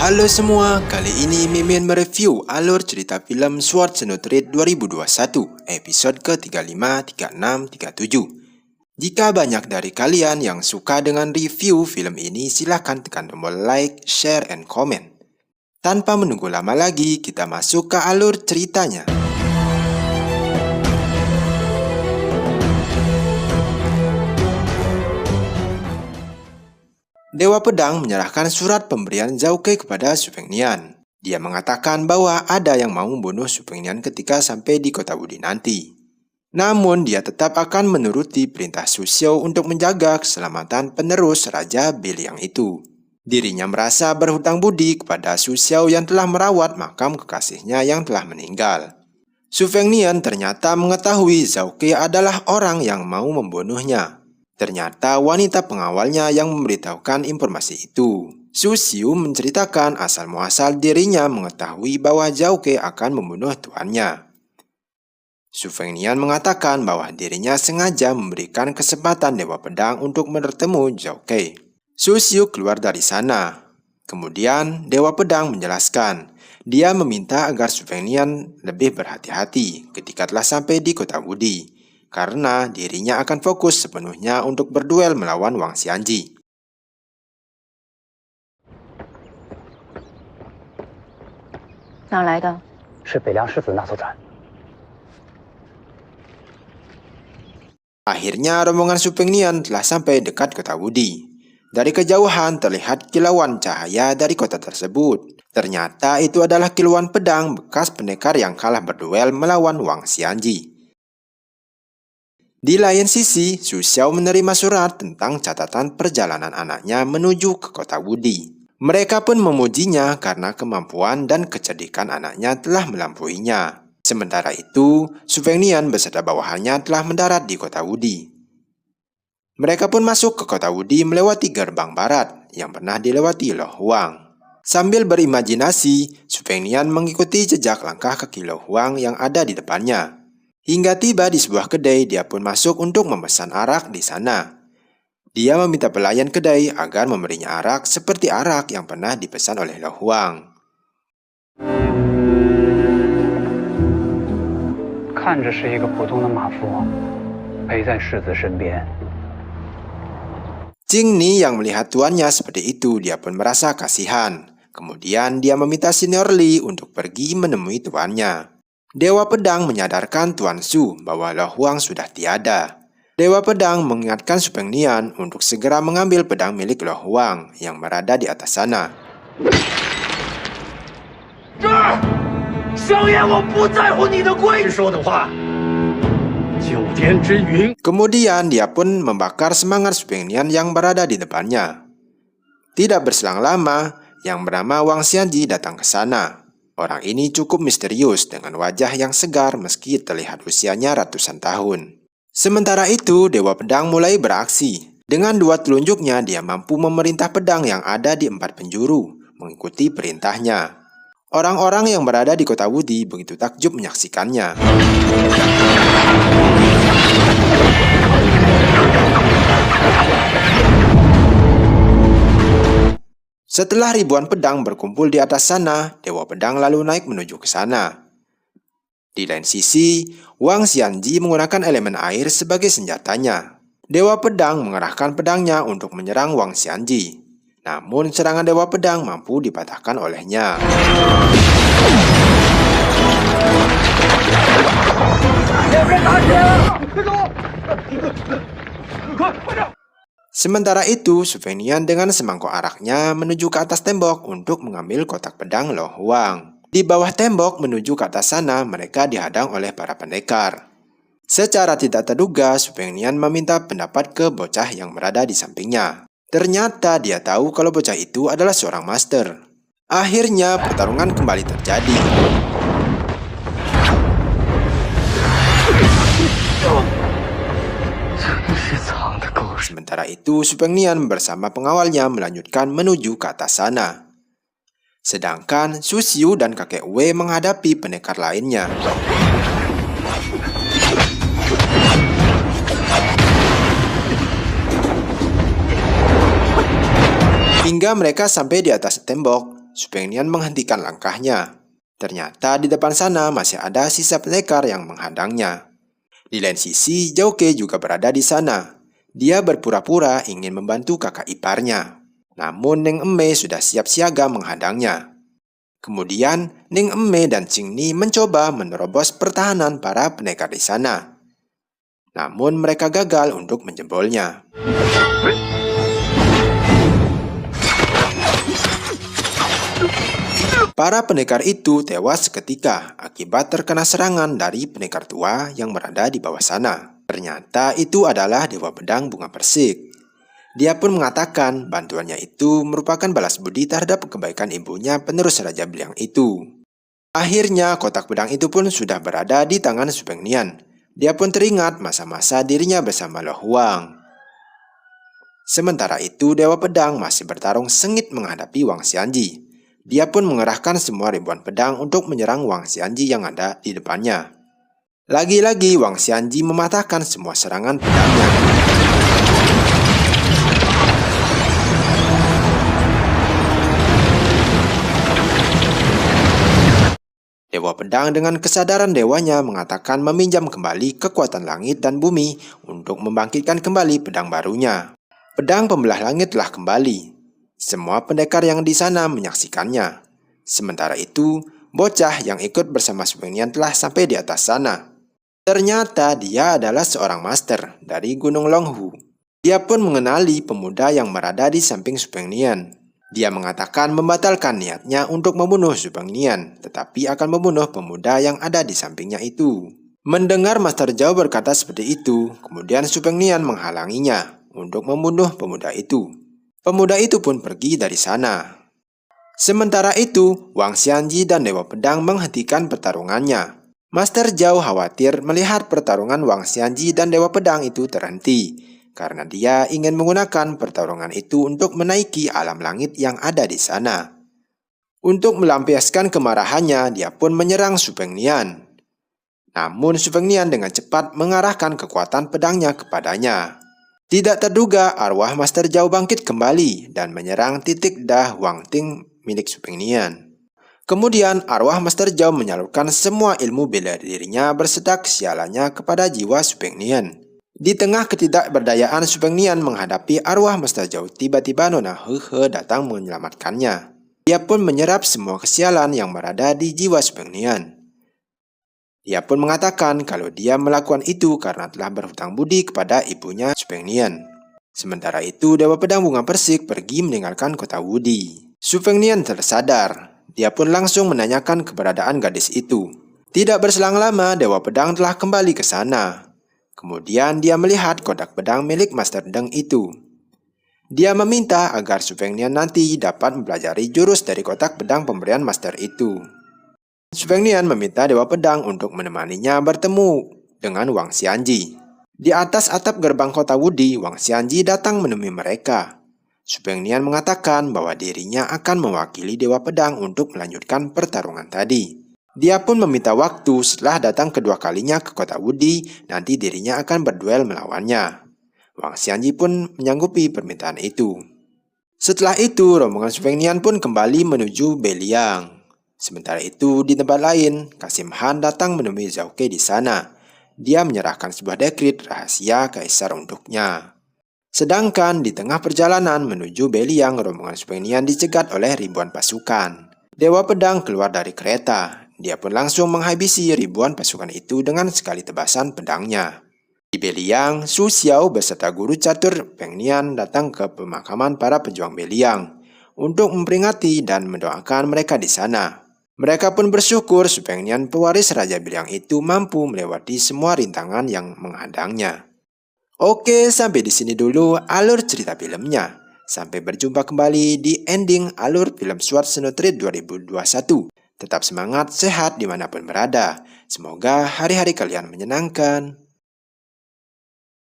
Halo semua, kali ini Mimin mereview alur cerita film Swords and Retreat 2021, episode ke-35, 36, 37. Jika banyak dari kalian yang suka dengan review film ini, silahkan tekan tombol like, share, and comment. Tanpa menunggu lama lagi, kita masuk ke alur ceritanya. Dewa Pedang menyerahkan surat pemberian Zhao Kei kepada Su Fengnian. Dia mengatakan bahwa ada yang mau membunuh Su Fengnian ketika sampai di kota Wudi nanti. Namun dia tetap akan menuruti perintah Su Xiao untuk menjaga keselamatan penerus Raja Beliang itu. Dirinya merasa berhutang budi kepada Su Xiao yang telah merawat makam kekasihnya yang telah meninggal. Su Fengnian ternyata mengetahui Zhao Kei adalah orang yang mau membunuhnya. Ternyata wanita pengawalnya yang memberitahukan informasi itu. Su Xiu menceritakan asal-muasal dirinya mengetahui bahwa Zhao Kei akan membunuh tuannya. Su Fengnian mengatakan bahwa dirinya sengaja memberikan kesempatan Dewa Pedang untuk bertemu Zhao Kei. Su Xiu keluar dari sana. Kemudian Dewa Pedang menjelaskan, dia meminta agar Su Fengnian lebih berhati-hati ketika telah sampai di kota Wudi, karena dirinya akan fokus sepenuhnya untuk berduel melawan Wang Xianji. Akhirnya rombongan Su Fengnian telah sampai dekat kota Wudi. Dari kejauhan terlihat kilauan cahaya dari kota tersebut. Ternyata itu adalah kilauan pedang bekas pendekar yang kalah berduel melawan Wang Xianji. Di lain sisi, Su Xiao menerima surat tentang catatan perjalanan anaknya menuju ke kota Wudi. Mereka pun memujinya karena kemampuan dan kecerdikan anaknya telah melampauinya. Sementara itu, Su Fengnian beserta bawahannya telah mendarat di kota Wudi. Mereka pun masuk ke kota Wudi melewati gerbang barat yang pernah dilewati Lo Huang. Sambil berimajinasi, Su Fengnian mengikuti jejak langkah kaki Lo Huang yang ada di depannya. Hingga tiba di sebuah kedai, dia pun masuk untuk memesan arak di sana. Dia meminta pelayan kedai agar memberinya arak seperti arak yang pernah dipesan oleh Lo Huang. Jing Ni yang melihat tuannya seperti itu, dia pun merasa kasihan. Kemudian dia meminta Senior Li untuk pergi menemui tuannya. Dewa Pedang menyadarkan Tuan Su bahwa Lo Huang sudah tiada. Dewa Pedang mengingatkan Su Fengnian untuk segera mengambil pedang milik Lo Huang yang berada di atas sana. Kemudian dia pun membakar semangat Su Fengnian yang berada di depannya. Tidak berselang lama, yang bernama Wang Xianji datang ke sana. Orang ini cukup misterius dengan wajah yang segar meski terlihat usianya ratusan tahun. Sementara itu, Dewa Pedang mulai beraksi. Dengan dua telunjuknya, dia mampu memerintah pedang yang ada di 4 penjuru, mengikuti perintahnya. Orang-orang yang berada di kota Wudi begitu takjub menyaksikannya. Setelah ribuan pedang berkumpul di atas sana, Dewa Pedang lalu naik menuju ke sana. Di lain sisi, Wang Xianji menggunakan elemen air sebagai senjatanya. Dewa Pedang mengerahkan pedangnya untuk menyerang Wang Xianji. Namun serangan Dewa Pedang mampu dipatahkan olehnya. Sementara itu, Su Fengnian dengan semangkuk araknya menuju ke atas tembok untuk mengambil kotak pedang Lo Huang. Di bawah tembok menuju ke atas sana, mereka dihadang oleh para pendekar. Secara tidak terduga, Su Fengnian meminta pendapat ke bocah yang berada di sampingnya. Ternyata dia tahu kalau bocah itu adalah seorang master. Akhirnya pertarungan kembali terjadi. Sementara itu, Su Fengnian bersama pengawalnya melanjutkan menuju ke atas sana. Sedangkan Su Xiu dan kakek Wei menghadapi pendekar lainnya. Hingga mereka sampai di atas tembok, Supeng Nian menghentikan langkahnya. Ternyata di depan sana masih ada sisa pendekar yang menghadangnya. Di lain sisi, Zhao Kei juga berada di sana. Dia berpura-pura ingin membantu kakak iparnya. Namun Neng Emme sudah siap siaga menghadangnya. Kemudian, Neng Emme dan Qing Ni mencoba menerobos pertahanan para pendekar di sana. Namun mereka gagal untuk menjebolnya. Para pendekar itu tewas seketika akibat terkena serangan dari pendekar tua yang berada di bawah sana. Ternyata itu adalah Dewa Pedang Bunga Persik. Dia pun mengatakan bantuannya itu merupakan balas budi terhadap kebaikan ibunya penerus Raja Beliang itu. Akhirnya kotak pedang itu pun sudah berada di tangan Supeng Nian. Dia pun teringat masa-masa dirinya bersama Lo Huang. Sementara itu Dewa Pedang masih bertarung sengit menghadapi Wang Xianji. Dia pun mengerahkan semua ribuan pedang untuk menyerang Wang Xianji yang ada di depannya. Lagi-lagi Wang Xianji mematahkan semua serangan pedangnya. Dewa Pedang dengan kesadaran dewanya mengatakan meminjam kembali kekuatan langit dan bumi untuk membangkitkan kembali pedang barunya. Pedang pembelah langit telah kembali. Semua pendekar yang di sana menyaksikannya. Sementara itu, bocah yang ikut bersama Supeng Nian telah sampai di atas sana. Ternyata dia adalah seorang master dari Gunung Longhu. Dia pun mengenali pemuda yang berada di samping Supeng Nian. Dia mengatakan membatalkan niatnya untuk membunuh Supeng Nian, tetapi akan membunuh pemuda yang ada di sampingnya itu. Mendengar Master Zhao berkata seperti itu, kemudian Supeng Nian menghalanginya untuk membunuh pemuda itu. Pemuda itu pun pergi dari sana. Sementara itu, Wang Xianji dan Dewa Pedang menghentikan pertarungannya. Master Zhao khawatir melihat pertarungan Wang Xianji dan Dewa Pedang itu terhenti, karena dia ingin menggunakan pertarungan itu untuk menaiki alam langit yang ada di sana. Untuk melampiaskan kemarahannya, dia pun menyerang Supeng Nian. Namun Supeng Nian dengan cepat mengarahkan kekuatan pedangnya kepadanya. Tidak terduga, arwah Master Zhao bangkit kembali dan menyerang titik dah Wang Ting milik Supeng Nian. Kemudian arwah Master Zhao menyalurkan semua ilmu bela dirinya berserta kesialannya kepada jiwa Supeng Nian. Di tengah ketidakberdayaan Supeng Nian menghadapi arwah Master Zhao, tiba-tiba Nona He datang menyelamatkannya. Dia pun menyerap semua kesialan yang berada di jiwa Supeng Nian. Dia pun mengatakan kalau dia melakukan itu karena telah berhutang budi kepada ibunya Supeng Nian. Sementara itu Dewa Pedang Bunga Persik pergi meninggalkan kota Wudi. Supeng Nian tersadar. Dia pun langsung menanyakan keberadaan gadis itu. Tidak berselang lama Dewa Pedang telah kembali ke sana. Kemudian dia melihat kotak pedang milik Master Deng itu. Dia meminta agar Supeng Nian nanti dapat mempelajari jurus dari kotak pedang pemberian Master itu. Supeng Nian meminta Dewa Pedang untuk menemaninya bertemu dengan Wang Xianji. Di atas atap gerbang kota Wudi, Wang Xianji datang menemui mereka. Supeng Nian mengatakan bahwa dirinya akan mewakili Dewa Pedang untuk melanjutkan pertarungan tadi. Dia pun meminta waktu setelah datang kedua kalinya ke kota Wudi, nanti dirinya akan berduel melawannya. Wang Xianji pun menyanggupi permintaan itu. Setelah itu, rombongan Supeng Nian pun kembali menuju Beliang. Sementara itu, di tempat lain, Kasim Han datang menemui Zhao Kei di sana. Dia menyerahkan sebuah dekrit rahasia kaisar untuknya. Sedangkan di tengah perjalanan menuju Beliang, rombongan Supeng Nian dicegat oleh ribuan pasukan. Dewa Pedang keluar dari kereta. Dia pun langsung menghabisi ribuan pasukan itu dengan sekali tebasan pedangnya. Di Beliang, Su Xiao beserta guru catur Peng Nian datang ke pemakaman para pejuang Beliang untuk memperingati dan mendoakan mereka di sana. Mereka pun bersyukur Supeng Nian pewaris Raja Beliang itu mampu melewati semua rintangan yang menghadangnya. Oke, sampai di sini dulu alur cerita filmnya. Sampai berjumpa kembali di ending alur film Sword Sinotrid 2021. Tetap semangat, sehat dimanapun berada. Semoga hari-hari kalian menyenangkan.